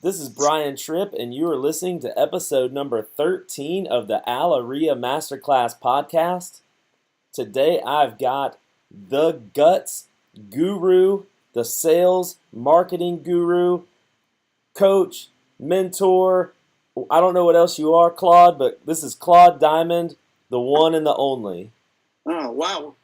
This is Brian Trippe, and you are listening to episode number 13 of the REIA Masterclass podcast. Today I've got the guts guru, the sales marketing guru, coach, mentor. I don't know what else you are, Claude, but this is Claude Diamond, the one and the only. Oh, wow.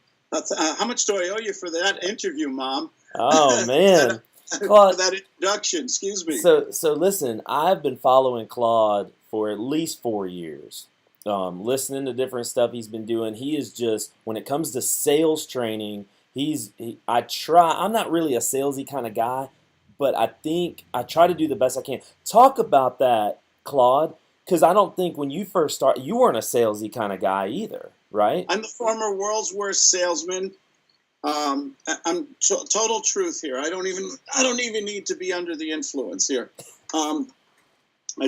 How much do I owe you for that interview, Mom? Oh, man. For that introduction, excuse me. So listen, I've been following Claude for at least 4 years, listening to different stuff he's been doing. He is just, when it comes to sales training, I'm not really a salesy kind of guy, but I think I try to do the best I can. Talk about that, Claude, because I don't think when you first started, you weren't a salesy kind of guy either, right? I'm the former world's worst salesman. I'm total truth here. I don't even need to be under the influence here. I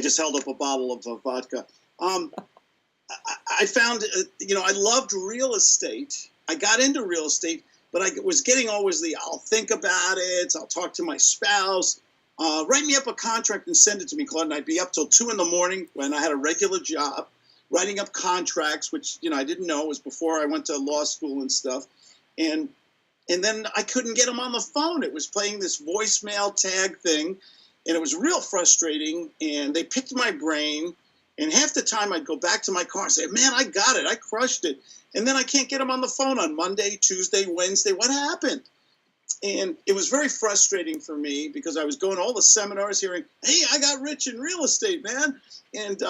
just held up a bottle of vodka. I found, I loved real estate. I got into real estate, but I was getting always I'll think about it. I'll talk to my spouse. Write me up a contract and send it to me, Claude. And I'd be up till 2 a.m. when I had a regular job, writing up contracts, which, I didn't know. It was before I went to law school and stuff. And then I couldn't get them on the phone. It was playing this voicemail tag thing, and it was real frustrating. And they picked my brain. And half the time I'd go back to my car and say, man, I got it. I crushed it. And then I can't get them on the phone on Monday, Tuesday, Wednesday. What happened? And it was very frustrating for me because I was going to all the seminars hearing, hey, I got rich in real estate, man. And,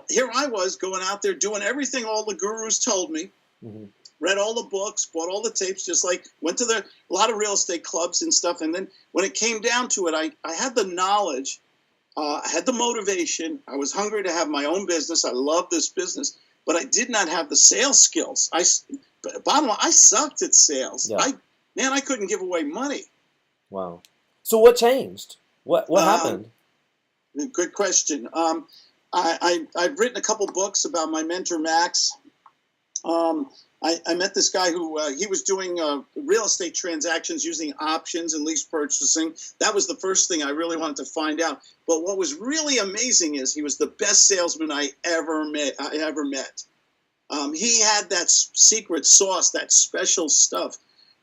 here I was going out there doing everything all the gurus told me. Mm-hmm. Read all the books, bought all the tapes, just like went to a lot of real estate clubs and stuff. And then when it came down to it, I had the knowledge, I had the motivation. I was hungry to have my own business. I love this business, but I did not have the sales skills. Bottom line, I sucked at sales. Yeah. I couldn't give away money. Wow. So what changed? What happened? Good question. I've written a couple books about my mentor, Max. I met this guy who he was doing real estate transactions using options and lease purchasing. That was the first thing I really wanted to find out. But what was really amazing is he was the best salesman I ever met. He had that secret sauce, that special stuff.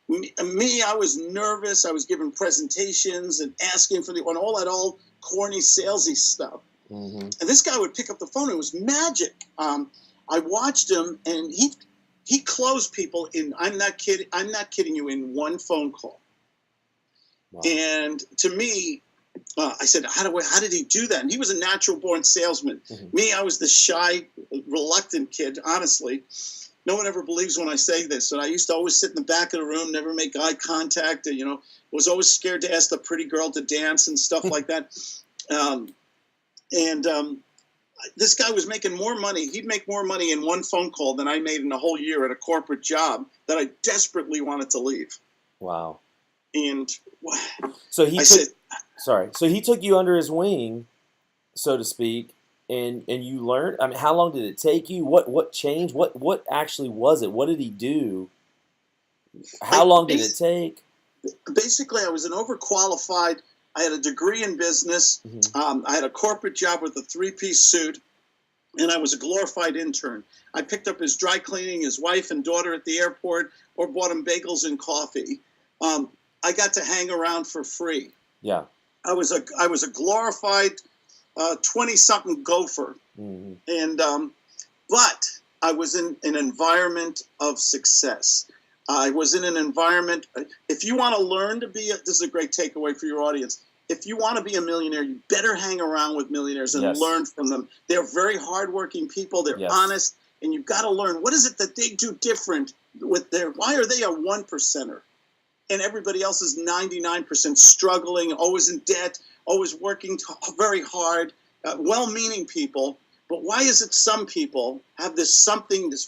I was nervous. I was giving presentations and asking for on all that old corny salesy stuff. Mm-hmm. And this guy would pick up the phone. It was magic. I watched him, and he closed people in, I'm not kidding you, in one phone call. Wow. And to me, I said, how did he do that? And he was a natural born salesman. Mm-hmm. Me, I was the shy, reluctant kid, honestly. No one ever believes when I say this. And I used to always sit in the back of the room, never make eye contact, was always scared to ask the pretty girl to dance and stuff like that. This guy was making more money. He'd make more money in one phone call than I made in a whole year at a corporate job that I desperately wanted to leave. Wow. And so he took you under his wing, so to speak, and you learned. I mean, how long did it take you? What changed? What actually was it? What did he do? How long did it take? Basically, I was an overqualified. I had a degree in business. Mm-hmm. I had a corporate job with a 3-piece suit, and I was a glorified intern. I picked up his dry cleaning, his wife and daughter at the airport, or bought him bagels and coffee. I got to hang around for free. Yeah, I was a glorified 20-something gopher, mm-hmm. And but I was in an environment of success. I was in an environment. If you want to learn to be, this is a great takeaway for your audience. If you want to be a millionaire, you better hang around with millionaires and learn from them. They're very hardworking people. They're honest, and you've got to learn what is it that they do different with why are they a 1%er, and everybody else is 99% struggling, always in debt, always working very hard, well-meaning people. But why is it some people have this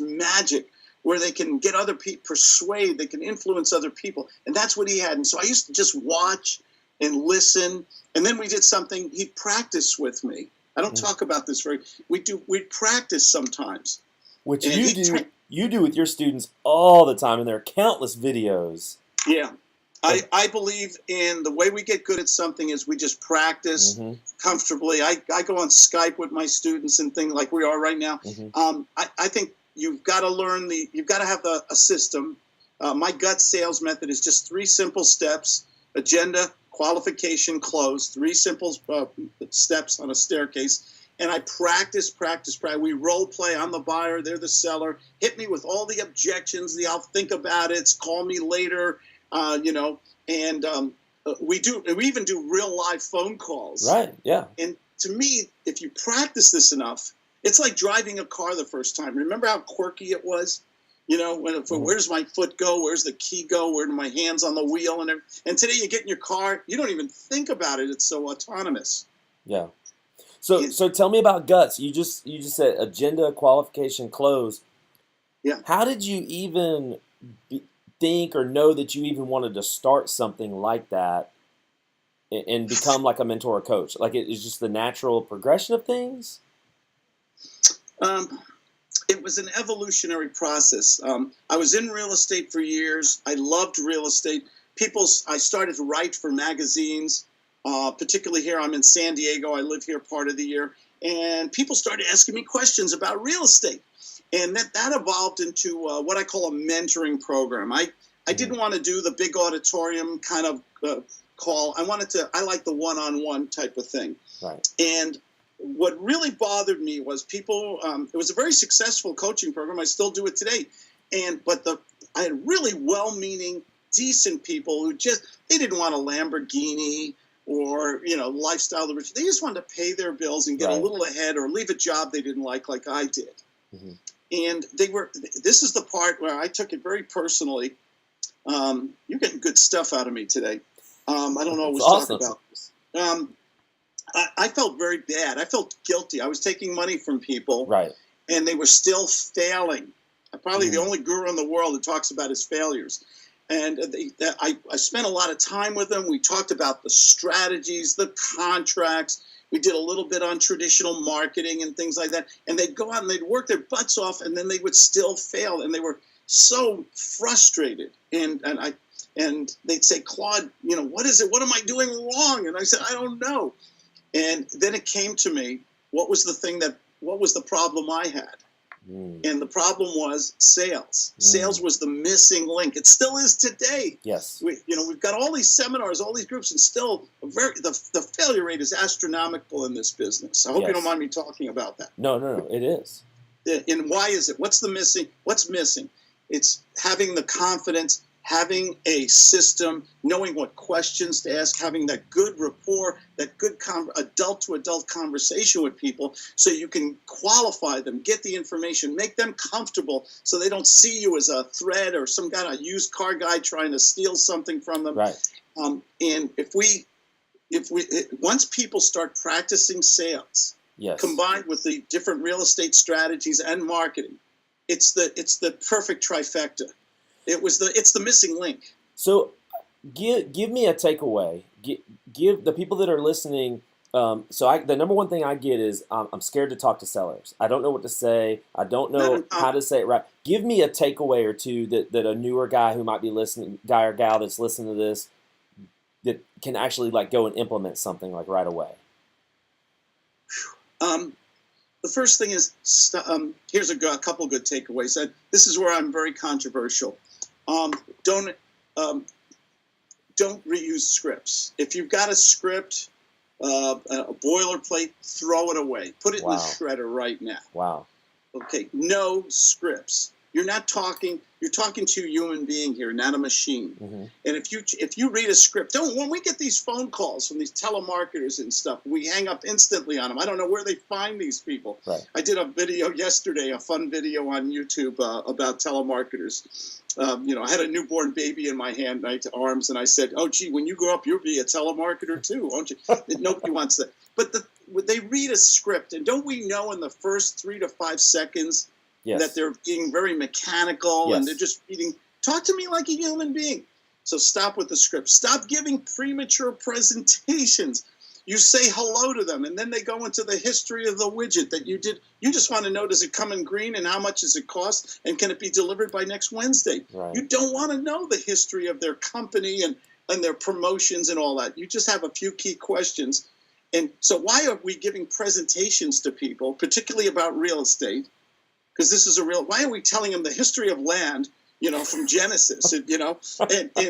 magic where they can get other people, persuade, they can influence other people. And that's what he had. And so I used to just watch and listen. And then we did something, he practiced with me. I don't talk about this we practice sometimes. Which you do with your students all the time, and there are countless videos. Yeah. I believe in the way we get good at something is we just practice comfortably. I go on Skype with my students and things like we are right now. I think you've got to learn you've got to have a system. My gut sales method is just 3 simple steps: agenda, qualification, close. 3 simple steps on a staircase. And I practice. We role play. I'm the buyer. They're the seller. Hit me with all the objections. I'll think about it. Call me later. And we even do real live phone calls. Right. Yeah. And to me, if you practice this enough, it's like driving a car the first time. Remember how quirky it was? Where's my foot go? Where's the key go? Where do my hands on the wheel? And today you get in your car, you don't even think about it. It's so autonomous. Yeah. So tell me about guts. You just said agenda, qualification, close. Yeah. How did you even think or know that you even wanted to start something like that and become like a mentor or coach? Like it's just the natural progression of things? It was an evolutionary process. I was in real estate for years. I loved real estate. I started to write for magazines. Particularly here, I'm in San Diego. I live here part of the year. And people started asking me questions about real estate. And that evolved into what I call a mentoring program. I didn't want to do the big auditorium kind of call. I like the one-on-one type of thing. Right. And what really bothered me was people, it was a very successful coaching program. I still do it today. But I had really well-meaning, decent people who they didn't want a Lamborghini or, lifestyle. They just wanted to pay their bills and get a little ahead or leave a job they didn't like I did. And this is the part where I took it very personally. You're getting good stuff out of me today. I don't always talk about this. I felt very bad. I felt guilty. I was taking money from people. Right. And they were still failing. I'm probably the only guru in the world that talks about his failures. And I spent a lot of time with them. We talked about the strategies, the contracts. We did a little bit on traditional marketing and things like that. And they'd go out and they'd work their butts off, and then they would still fail. And they were so frustrated. And they'd say, Claude, what is it? What am I doing wrong? And I said, I don't know. And then it came to me, what was the problem I had? And the problem was sales. Sales was the missing link. It still is today. Yes. We've got all these seminars, all these groups, and still the failure rate is astronomical in this business. I hope you don't mind me talking about that. No, it is. And why is it? What's missing? It's having the confidence, having a system, knowing what questions to ask, having that good rapport, that good adult-to-adult conversation with people so you can qualify them, get the information, make them comfortable so they don't see you as a threat or some kind of used car guy trying to steal something from them. Right. And once people start practicing sales, combined with the different real estate strategies and marketing, it's the perfect trifecta. It's the missing link. So give me a takeaway. Give the people that are listening. The number one thing I get is I'm scared to talk to sellers. I don't know what to say. I don't know how to say it right. Give me a takeaway or two that a newer guy who might be listening, guy or gal that's listening to this, that can actually go and implement something right away. The first thing is, here's a couple good takeaways. This is where I'm very controversial. Don't reuse scripts. If you've got a script, a boilerplate, throw it away. Put it in the shredder right now. Wow. Okay. No scripts. You're talking to a human being here, not a machine. And if you read a script, when we get these phone calls from these telemarketers and stuff, we hang up instantly on them. I don't know where they find these people. Right. I did a video yesterday, a fun video on YouTube about telemarketers. I had a newborn baby in my arms, and I said, "Oh, gee, when you grow up, you'll be a telemarketer too, won't you?" Nobody wants that. But they read a script, and don't we know in the first 3 to 5 seconds that they're being very mechanical and they're just reading? Talk to me like a human being. So stop with the script. Stop giving premature presentations. You say hello to them, and then they go into the history of the widget that you did. You just want to know, does it come in green, and how much does it cost, and can it be delivered by next Wednesday? Right. You don't want to know the history of their company and and their promotions and all that. You just have a few key questions. And so why are we giving presentations to people, particularly about real estate? Because this is why are we telling them the history of land, from Genesis, and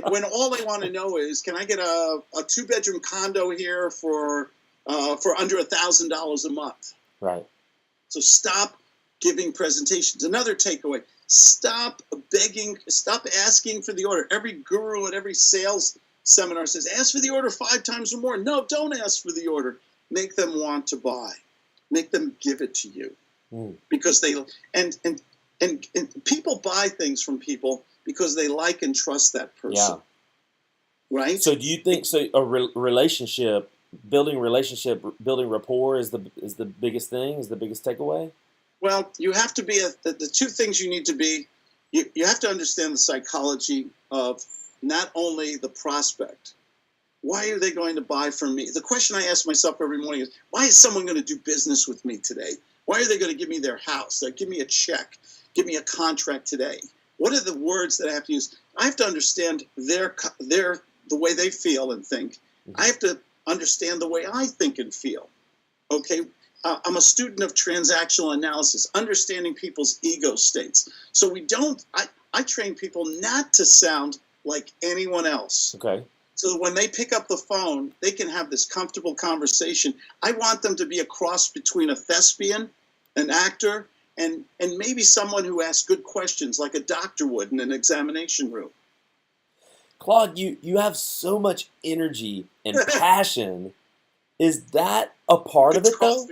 when all they want to know is, can I get a 2-bedroom condo here for under $1,000 a month? Right. So stop giving presentations. Another takeaway, stop begging, stop asking for the order. Every guru at every sales seminar says, ask for the order 5 times or more. No, don't ask for the order. Make them want to buy. Make them give it to you. Because they, and people buy things from people because they like and trust that person. Yeah. Right? So do you think, building rapport is the biggest thing, is the biggest takeaway? Well, you have to be, the 2 things you need to be, you have to understand the psychology of not only the prospect. Why are they going to buy from me? The question I ask myself every morning is, why is someone going to do business with me today? Why are they going to give me their house? Give me a check. Give me a contract today. What are the words that I have to use? I have to understand the way they feel and think. I have to understand the way I think and feel. Okay? I'm a student of transactional analysis, understanding people's ego states. So I train people not to sound like anyone else. Okay. So when they pick up the phone, they can have this comfortable conversation. I want them to be a cross between a thespian, an actor, and maybe someone who asks good questions like a doctor would in an examination room. Claude, you have so much energy and passion. Is that a part of it, though?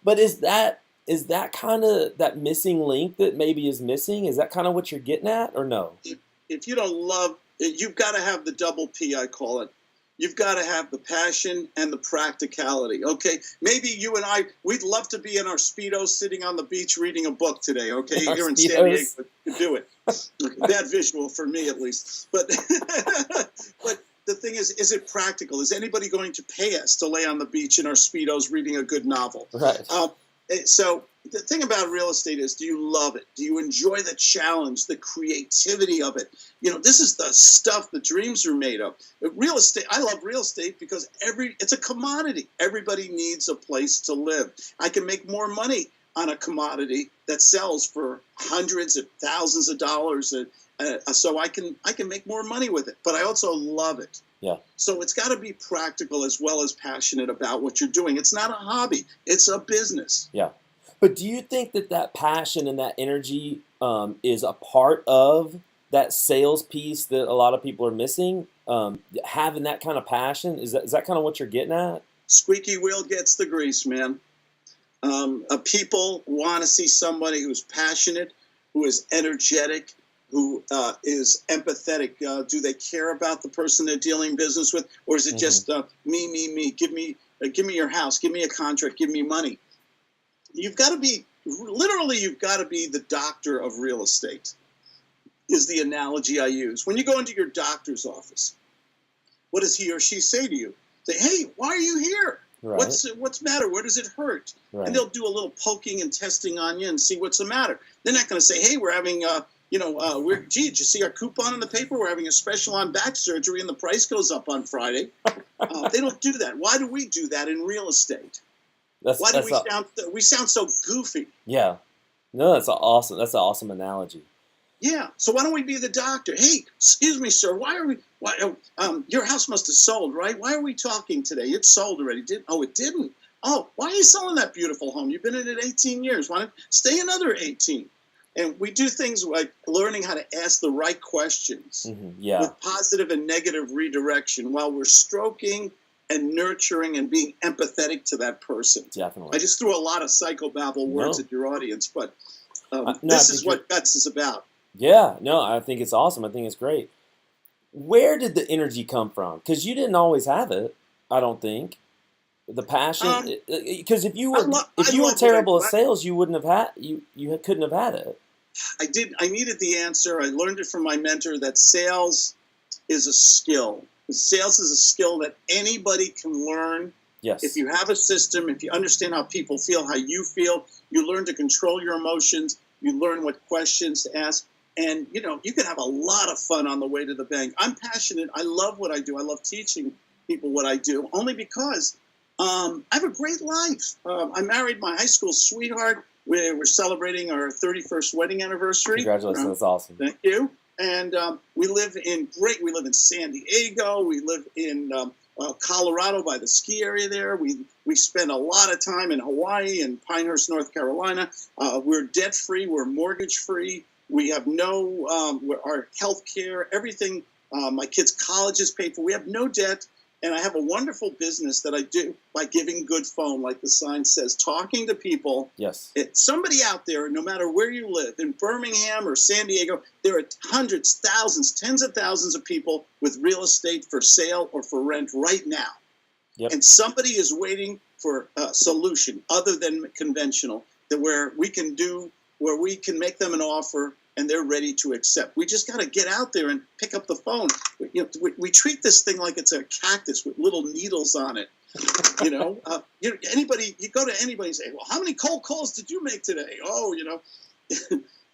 But is that kind of that missing link that maybe is missing? Is that kind of what you're getting at, or no? If you don't love it, you've got to have the double P, I call it. You've got to have the passion and the practicality. Okay, maybe you and we'd love to be in our Speedos sitting on the beach reading a book today. Okay, here in San Diego, to do it. Bad visual for me, at least. But but the thing is it practical? Is anybody going to pay us to lay on the beach in our Speedos reading a good novel? Right. So the thing about real estate is, do you love it? Do you enjoy the challenge, the creativity of it? This is the stuff the dreams are made of. Real estate, I love real estate because it's a commodity. Everybody needs a place to live. I can make more money on a commodity that sells for hundreds of thousands of dollars, so I can make more money with it. But I also love it. Yeah. So it's got to be practical as well as passionate about what you're doing. It's not a hobby. It's a business. Yeah. But do you think that passion and that energy is a part of that sales piece that a lot of people are missing? Having that kind of passion, is that kind of what you're getting at? Squeaky wheel gets the grease, man. People want to see somebody who's passionate, who is energetic, who is empathetic. Do they care about the person they're dealing business with, or is it just me? Give me your house, give me a contract, give me money. You've got to be the doctor of real estate, is the analogy I use. When you go into your doctor's office, what does he or she say to you? Say, hey, why are you here? Right. What's the matter? Where does it hurt? Right. And they'll do a little poking and testing on you and see what's the matter. They're not going to say, hey, we're having did you see our coupon in the paper? We're having a special on back surgery and the price goes up on Friday. They don't do that. Why do we do that in real estate? Why do we sound so goofy? Yeah. No, that's an awesome analogy. Yeah. So why don't we be the doctor? Hey, excuse me, sir. Your house must have sold, right? Why are we talking today? It sold already. It didn't. Oh, why are you selling that beautiful home? You've been in it 18 years. Why don't stay another 18? And we do things like learning how to ask the right questions with positive and negative redirection while we're stroking and nurturing and being empathetic to that person. Definitely. I just threw a lot of psychobabble words at your audience, but this is what G.U.T.S is about. Yeah, no, I think it's awesome. I think it's great. Where did the energy come from? Because you didn't always have it, I don't think. The passion, because if you were terrible at sales, you wouldn't have had you couldn't have had it. I needed the answer. I learned it from my mentor that sales is a skill. Sales is a skill that anybody can learn. Yes. If you have a system, if you understand how people feel, how you feel, you learn to control your emotions. You learn what questions to ask. And, you can have a lot of fun on the way to the bank. I'm passionate. I love what I do. I love teaching people what I do, only because I have a great life. I married my high school sweetheart. We're celebrating our 31st wedding anniversary. Congratulations. That's awesome. Thank you. And we live in San Diego. We live in Colorado by the ski area there. We spend a lot of time in Hawaii and Pinehurst, North Carolina. We're debt free. We're mortgage free. We have our health care, everything. My kids' college is paid for. We have no debt. And I have a wonderful business that I do by giving good phone, like the sign says, talking to people. Yes. Somebody out there, no matter where you live, in Birmingham or San Diego, there are hundreds, thousands, tens of thousands of people with real estate for sale or for rent right now. Yep. And somebody is waiting for a solution other than conventional, where we can make them an offer and they're ready to accept. We just got to get out there and pick up the phone. We treat this thing like it's a cactus with little needles on it. You go to anybody and say, well, how many cold calls did you make today? Oh,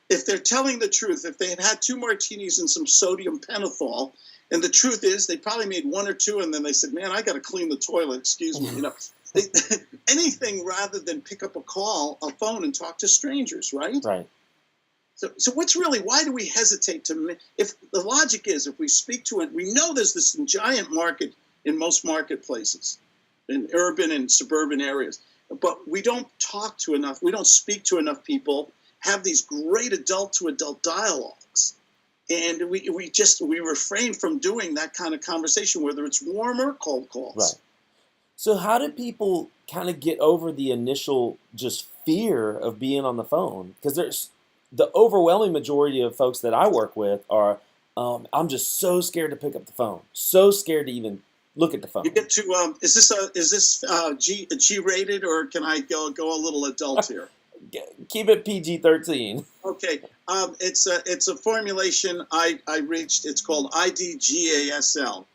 if they're telling the truth, if they had 2 martinis and some sodium pentothal, and the truth is they probably made 1 or 2, and then they said, man, I got to clean the toilet, excuse me, anything rather than pick up a phone and talk to strangers, right? Right. So why do we hesitate if the logic is, if we speak to it, we know there's this giant market in most marketplaces, in urban and suburban areas, but we don't we don't speak to enough people, have these great adult-to-adult dialogues. And we refrain from doing that kind of conversation, whether it's warm or cold calls. Right. So how do people kind of get over the initial just fear of being on the phone? Because there's the overwhelming majority of folks that I work with are, I'm just so scared to pick up the phone, so scared to even look at the phone. You get to is this G-rated, or can I go a little adult here? Keep it PG-13. Okay, it's a formulation I reached. It's called IDGASL.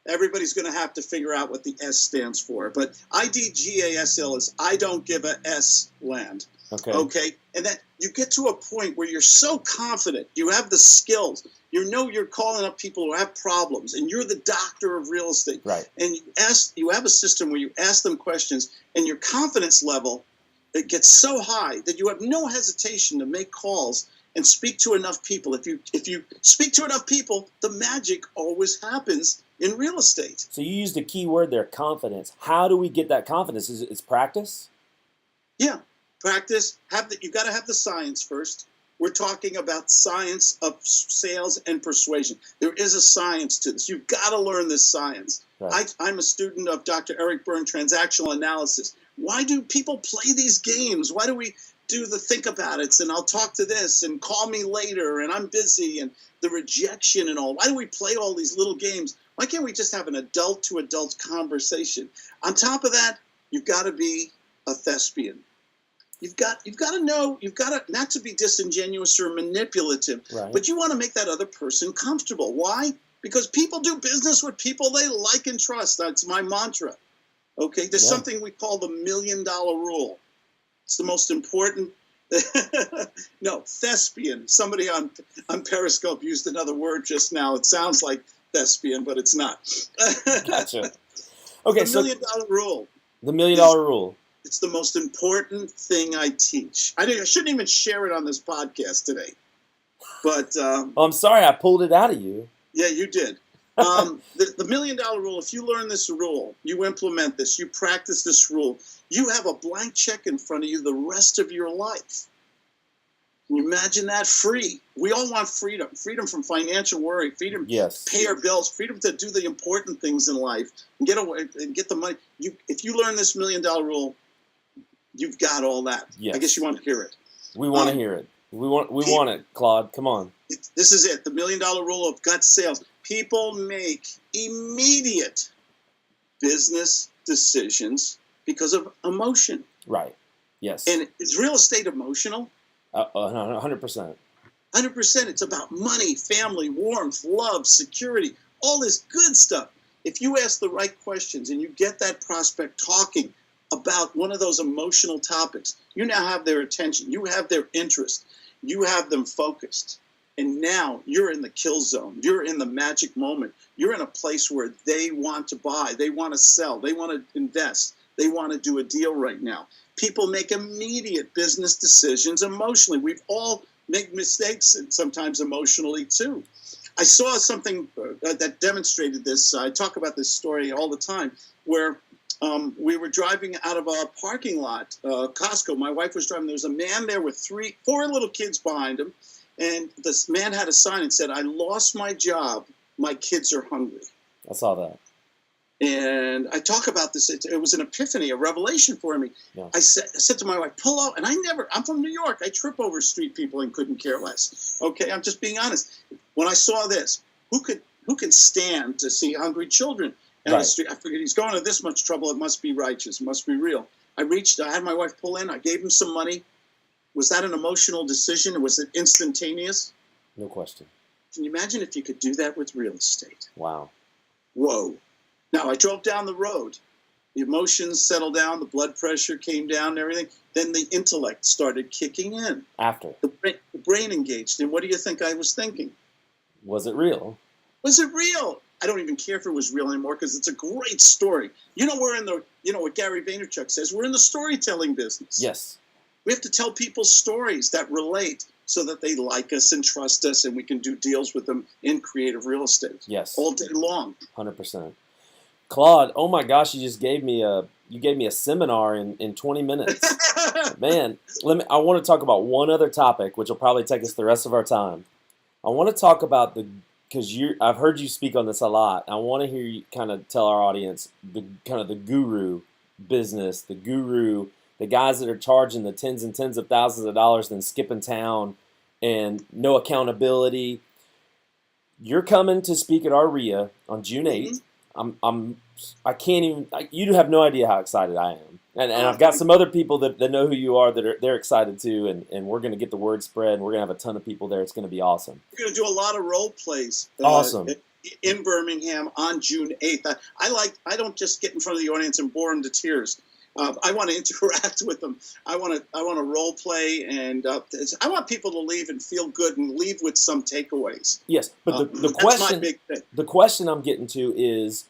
Everybody's going to have to figure out what the S stands for, but IDGASL is I don't give a S land. Okay, and that you get to a point where you're so confident, you have the skills, you're calling up people who have problems, and you're the doctor of real estate. Right. And you have a system where you ask them questions, and your confidence level, it gets so high that you have no hesitation to make calls and speak to enough people. If you speak to enough people, the magic always happens in real estate. So you used a key word there, confidence. How do we get that confidence? It's practice? Yeah. Practice. You've got to have the science first. We're talking about science of sales and persuasion. There is a science to this. You've got to learn this science. Right. I'm a student of Dr. Eric Byrne, transactional analysis. Why do people play these games? Why do we do the think about it and I'll talk to this and call me later and I'm busy and the rejection and all? Why do we play all these little games? Why can't we just have an adult-to-adult conversation? On top of that, you've got to be a thespian. You've got to know, not to be disingenuous or manipulative, right, but you want to make that other person comfortable. Why? Because people do business with people they like and trust. That's my mantra. Okay, there's something we call the $1 million rule. It's the most important. No, thespian. Somebody on Periscope used another word just now. It sounds like thespian, but it's not. Gotcha. Okay, the $1 million rule. The $1 million rule. It's the most important thing I teach. I shouldn't even share it on this podcast today. But I'm sorry I pulled it out of you. Yeah, you did. The $1 million rule, if you learn this rule, you implement this, you practice this rule, you have a blank check in front of you the rest of your life. Can you imagine that? Free. We all want freedom. Freedom from financial worry. Freedom to pay our bills. Freedom to do the important things in life and get away and get the money. If you learn this $1 million rule, you've got all that. Yes. I guess you want to hear it. We want to hear it. We want it, Claude. Come on. This is it. The $1 million rule of gut sales. People make immediate business decisions because of emotion. Right. Yes. And is real estate emotional? 100%. 100%. It's about money, family, warmth, love, security, all this good stuff. If you ask the right questions and you get that prospect talking about one of those emotional topics, you now have their attention. You have their interest. You have them focused. And now you're in the kill zone. You're in the magic moment. You're in a place where they want to buy, they want to sell, they want to invest, they want to do a deal right now. People make immediate business decisions emotionally. We've all made mistakes, and sometimes emotionally too. I saw something that demonstrated this. I talk about this story all the time, where we were driving out of a parking lot, Costco. My wife was driving. There was a man there with four little kids behind him. And this man had a sign that said, "I lost my job. My kids are hungry." I saw that. And I talk about this. It was an epiphany, a revelation for me. Yeah. I said to my wife, "Pull out." And I'm from New York. I trip over street people and couldn't care less. Okay, I'm just being honest. When I saw this, who could stand to see hungry children on the street? I figured he's going to this much trouble. It must be righteous. It must be real. I had my wife pull in. I gave him some money. Was that an emotional decision? Was it instantaneous? No question. Can you imagine if you could do that with real estate? Wow. Whoa. Now, I drove down the road. The emotions settled down. The blood pressure came down and everything. Then the intellect started kicking in. After. The brain engaged. And what do you think I was thinking? Was it real? Was it real? I don't even care if it was real anymore because it's a great story. What Gary Vaynerchuk says, we're in the storytelling business. Yes. We have to tell people stories that relate so that they like us and trust us, and we can do deals with them in creative real estate. Yes. All day long. 100%. Claude, oh my gosh, you gave me a seminar in 20 minutes. Man, I want to talk about one other topic, which will probably take us the rest of our time. I want to talk about because I've heard you speak on this a lot. I want to hear you kind of tell our audience the guru business, the guys that are charging the tens and tens of thousands of dollars, then skipping town, and no accountability. You're coming to speak at our REIA on June 8th. I can't even. You have no idea how excited I am, and I've got some other people that know who you are they're excited too, and we're going to get the word spread, and we're going to have a ton of people there. It's going to be awesome. We're going to do a lot of role plays. Awesome. In Birmingham on June 8th. I don't just get in front of the audience and bore them to tears. I want to interact with them. I want to role play, and I want people to leave and feel good and leave with some takeaways. Yes, but the that's question, my big thing. The question I'm getting to is,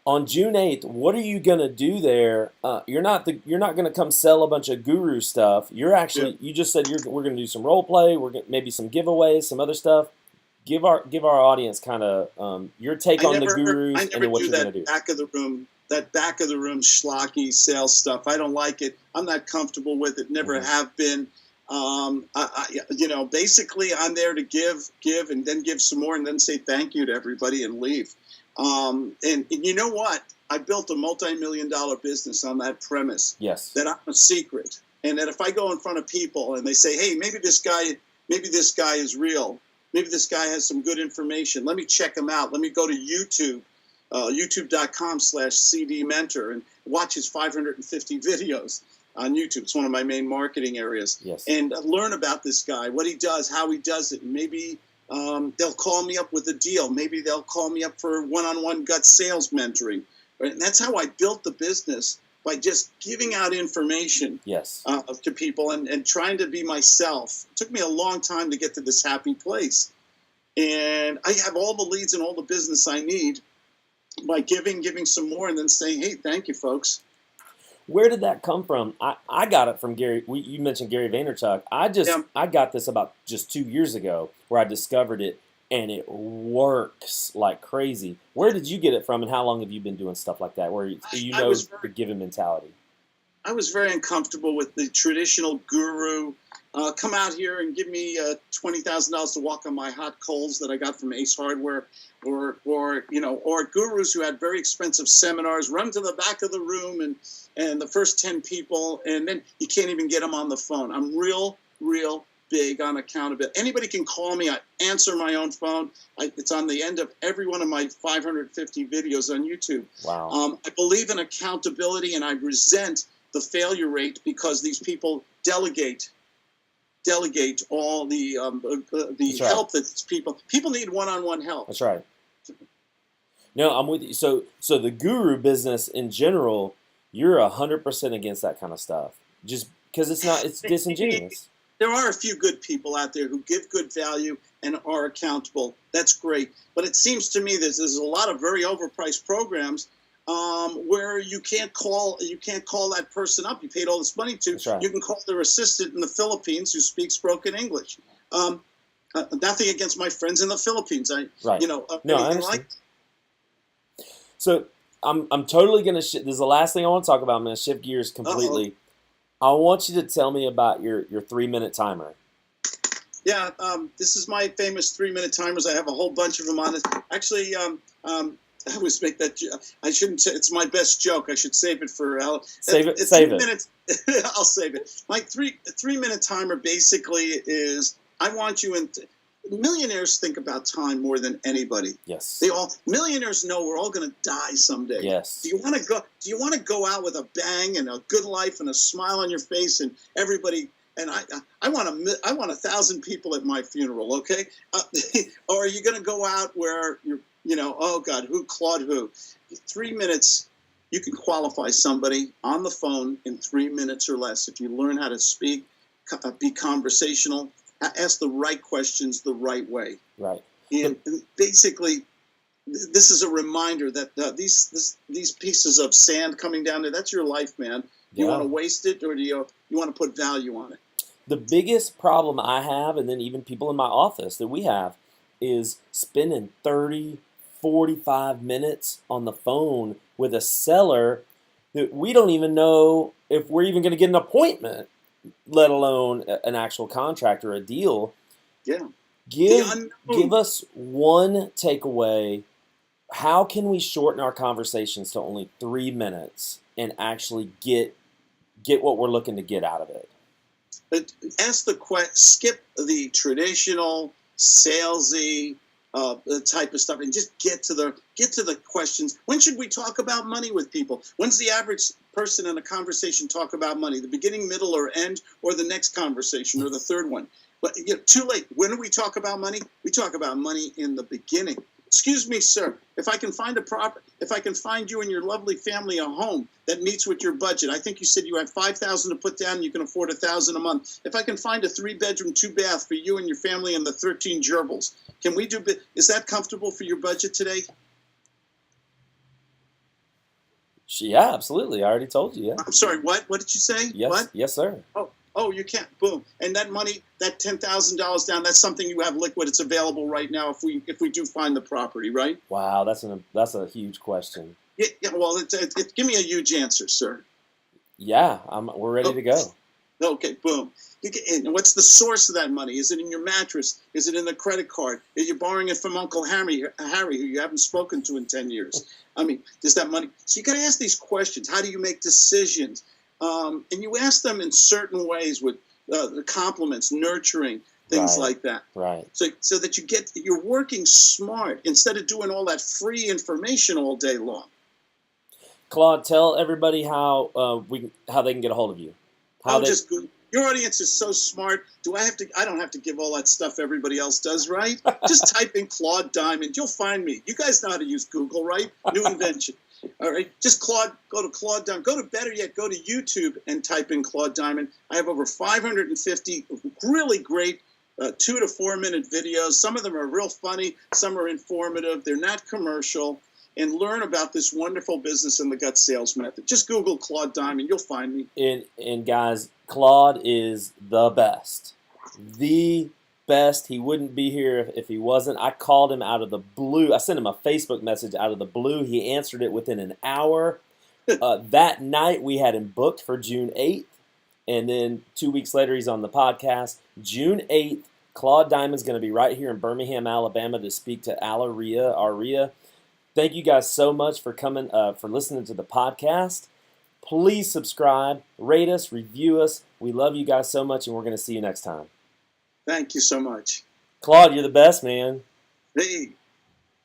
on June 8th, what are you going to do there? You're not going to come sell a bunch of guru stuff. You're actually you just said we're going to do some role play. Maybe some giveaways, some other stuff. Give our audience kind of your take on the gurus and what you're going to do. That back of the room schlocky sales stuff. I don't like it. I'm not comfortable with it. Never have been. Basically, I'm there to give, and then give some more, and then say thank you to everybody and leave. And you know what? I built a multi-million-dollar business on that premise. Yes. That I'm a secret, and that if I go in front of people and they say, "Hey, maybe this guy is real. Maybe this guy has some good information. Let me check him out. Let me go to YouTube." YouTube.com/CD Mentor and watch his 550 videos on YouTube. It's one of my main marketing areas. Yes. And learn about this guy, what he does, how he does it. Maybe they'll call me up with a deal. Maybe they'll call me up for one-on-one gut sales mentoring. Right? And that's how I built the business, by just giving out information to people and trying to be myself. It took me a long time to get to this happy place. And I have all the leads and all the business I need by giving some more, and then saying, "Hey, thank you, folks." Where did that come from? I got it from Gary. You mentioned Gary Vaynerchuk. I got this about just 2 years ago, where I discovered it, and it works like crazy. Where did you get it from, and how long have you been doing stuff like that, where the giving mentality? I was very uncomfortable with the traditional guru. Come out here and give me $20,000 to walk on my hot coals that I got from Ace Hardware, or gurus who had very expensive seminars. Run to the back of the room and the first 10 people, and then you can't even get them on the phone. I'm real big on accountability. Anybody can call me. I answer my own phone. It's on the end of every one of my 550 videos on YouTube. Wow. I believe in accountability, and I resent the failure rate because these people delegate all the help that people need one-on-one help. That's right. No, I'm with you. So the guru business in general, you're 100% against that kind of stuff, just because it's disingenuous. there are a few good people out there who give good value and are accountable. That's great. But it seems to me there's a lot of very overpriced programs where you can't call that person up you paid all this money to. That's right. You can call their assistant in the Philippines who speaks broken English. Nothing against my friends in the Philippines. Right. No, I understand. So I'm totally going to this is the last thing I want to talk about. I'm going to shift gears completely. I want you to tell me about your 3-minute timer. Yeah, this is my famous 3-minute timers. I have a whole bunch of them on it. Actually, I always make that. I shouldn't say it's my best joke. I should save it for. Save it. 3 minutes. I'll save it. My 3-minute timer basically is I want you in. Millionaires think about time more than anybody. Yes. Millionaires know we're all going to die someday. Yes. Do you want to go out with a bang and a good life and a smile on your face and everybody? And I want 1,000 people at my funeral. Okay. Or are you going to go out where you're, oh God, Claude who? 3 minutes. You can qualify somebody on the phone in 3 minutes or less if you learn how to speak, be conversational. Ask the right questions the right way. Right. And basically, this is a reminder that these pieces of sand coming down there, that's your life, man. Do you want to waste it, or do you want to put value on it? The biggest problem I have, and then even people in my office that we have, is spending 30, 45 minutes on the phone with a seller that we don't even know if we're even going to get an appointment, let alone an actual contract or a deal. Yeah. Give us one takeaway. How can we shorten our conversations to only 3 minutes and actually get what we're looking to get out of it? Skip the traditional salesy type of stuff and just get to the questions. When should we talk about money with people? When's the average person in a conversation talk about money? The beginning, middle, or end, or the next conversation, or the third one? But too late. When do we talk about money? We talk about money in the beginning. Excuse me, sir. If I can find you and your lovely family a home that meets with your budget. I think you said you had $5,000 to put down and you can afford $1,000 a month. If I can find a 3-bedroom, 2-bath for you and your family and the 13 gerbils, can we do? Is that comfortable for your budget today? Yeah, absolutely. I already told you. Yeah. I'm sorry. What? What did you say? Yes. What? Yes, sir. Oh, you can't. Boom. And that money, that $10,000 down, that's something you have liquid. It's available right now if we do find the property, right? Wow, that's a huge question. Yeah. Well, give me a huge answer, sir. Yeah, we're ready to go. Okay, boom. And what's the source of that money? Is it in your mattress? Is it in the credit card? Are you borrowing it from Uncle Harry, who you haven't spoken to in 10 years? I mean, does that money? So you got to ask these questions. How do you make decisions? And you ask them in certain ways with the compliments, nurturing, things like that. Right. So that you're working smart instead of doing all that free information all day long. Claude, tell everybody how they can get a hold of you. Just Google. Your audience is so smart. I don't have to give all that stuff everybody else does, right? Just type in Claude Diamond. You'll find me. You guys know how to use Google, right? New invention. All right. Just go to Claude Diamond. Better yet, go to YouTube and type in Claude Diamond. I have over 550 really great 2 to 4 minute videos. Some of them are real funny. Some are informative. They're not commercial. And learn about this wonderful business and the gut sales method. Just Google Claude Diamond. You'll find me. And guys, Claude is the best. The best. He wouldn't be here if he wasn't. I called him out of the blue. I sent him a Facebook message out of the blue. He answered it within an hour. That night, we had him booked for June 8th. And then 2 weeks later, he's on the podcast. June 8th, Claude Diamond's going to be right here in Birmingham, Alabama to speak to REIA. Thank you guys so much for coming, for listening to the podcast. Please subscribe, rate us, review us. We love you guys so much, and we're going to see you next time. Thank you so much. Claude, you're the best, man. Hey.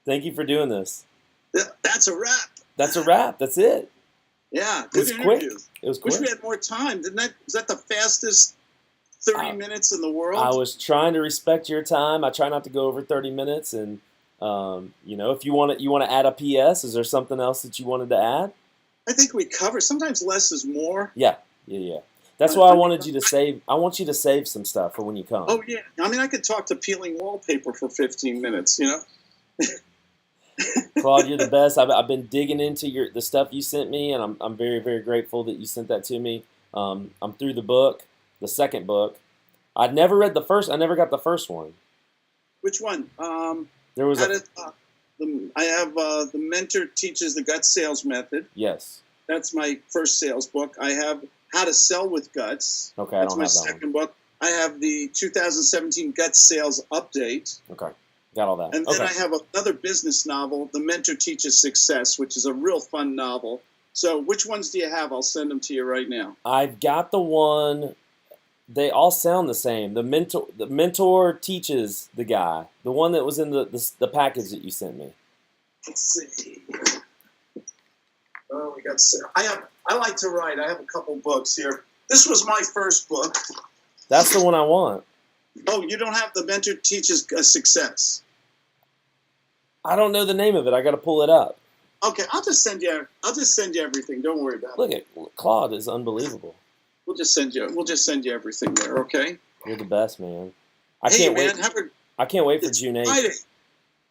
Thank you for doing this. That's a wrap. That's a wrap. That's it. Yeah, good interview. Quick. It was quick. Wish we had more time. Is that the fastest 30 minutes in the world? I was trying to respect your time. I try not to go over 30 minutes, and if you want to add a PS, is there something else that you wanted to add? I think we cover. Sometimes less is more. Yeah. That's why I wanted you to save. I want you to save some stuff for when you come. Oh yeah, I mean I could talk to peeling wallpaper for 15 minutes. You know. Claude, you're the best. I've been digging into the stuff you sent me, and I'm very, very grateful that you sent that to me. I'm through the book, the second book. I'd never read the first. I never got the first one. Which one? There was I have The Mentor Teaches the Gut Sales Method. Yes. That's my first sales book. I have How to Sell with Guts. Okay, That's I don't my have that second book. I have the 2017 Gut Sales Update. one. Okay, got all that. And then okay. I have another business novel, The Mentor Teaches Success, which is a real fun novel. So which ones do you have? I'll send them to you right now. I've got the one. They all sound the same. The mentor teaches the guy. The one that was in the package that you sent me. Let's see. Oh, we got. I like to write. I have a couple books here. This was my first book. That's the one I want. Oh, you don't have The Mentor Teaches Success. I don't know the name of it. I got to pull it up. Okay, I'll just send you everything. Don't worry about it. Look at Claude is unbelievable. We'll just send you everything there. Okay. You're the best, man. I Hey, can't man, wait. I can't wait for it's June 8th. Friday.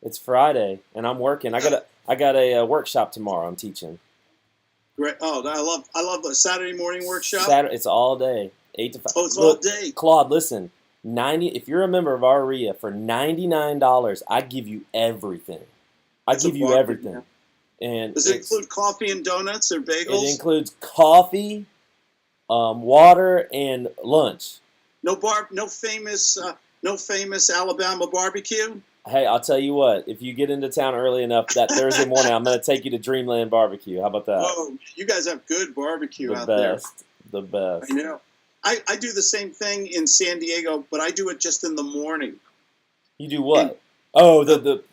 It's Friday, and I'm working. I got a workshop tomorrow. I'm teaching. Great. Oh, I love the Saturday morning workshop. Saturday. It's all day, 8 to 5. Oh, it's Look, all day. Claude, listen. If you're a member of our REIA for $99, I give you everything. That's give you bargain, everything. man. And Does it include coffee and donuts or bagels? It includes coffee, water, and lunch. No famous Alabama barbecue. Hey, I'll tell you what. If you get into town early enough that Thursday morning, I'm going to take you to Dreamland Barbecue. How about that? Whoa, you guys have good barbecue out best, there. The best. I know. I do the same thing in San Diego, but I do it just in the morning. You do what? And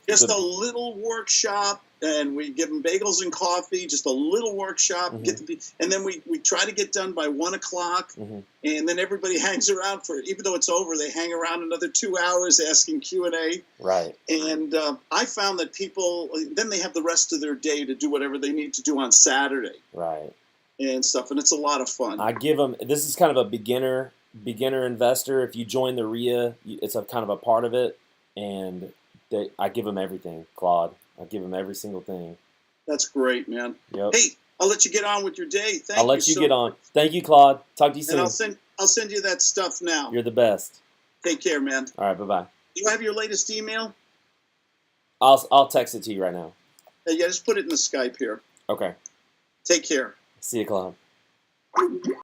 just a little workshop, and we give them bagels and coffee. Just a little workshop, Mm-hmm. And then we try to get done by 1 o'clock, and then everybody hangs around even though it's over, they hang around another 2 hours asking Q&A. Right. And I found that people then they have the rest of their day to do whatever they need to do on Saturday. Right. And stuff, and it's a lot of fun. I give them. This is kind of a beginner investor. If you join the REIA, it's a kind of a part of it, and I give them everything, Claude. I give them every single thing. That's great, man. Yep. Hey, I'll let you get on with your day. I'll let you get on. Thank you, Claude. Talk to you soon. And I'll send you that stuff now. You're the best. Take care, man. All right, bye-bye. Do you have your latest email? I'll text it to you right now. Yeah, just put it in the Skype here. Okay. Take care. See you, Claude.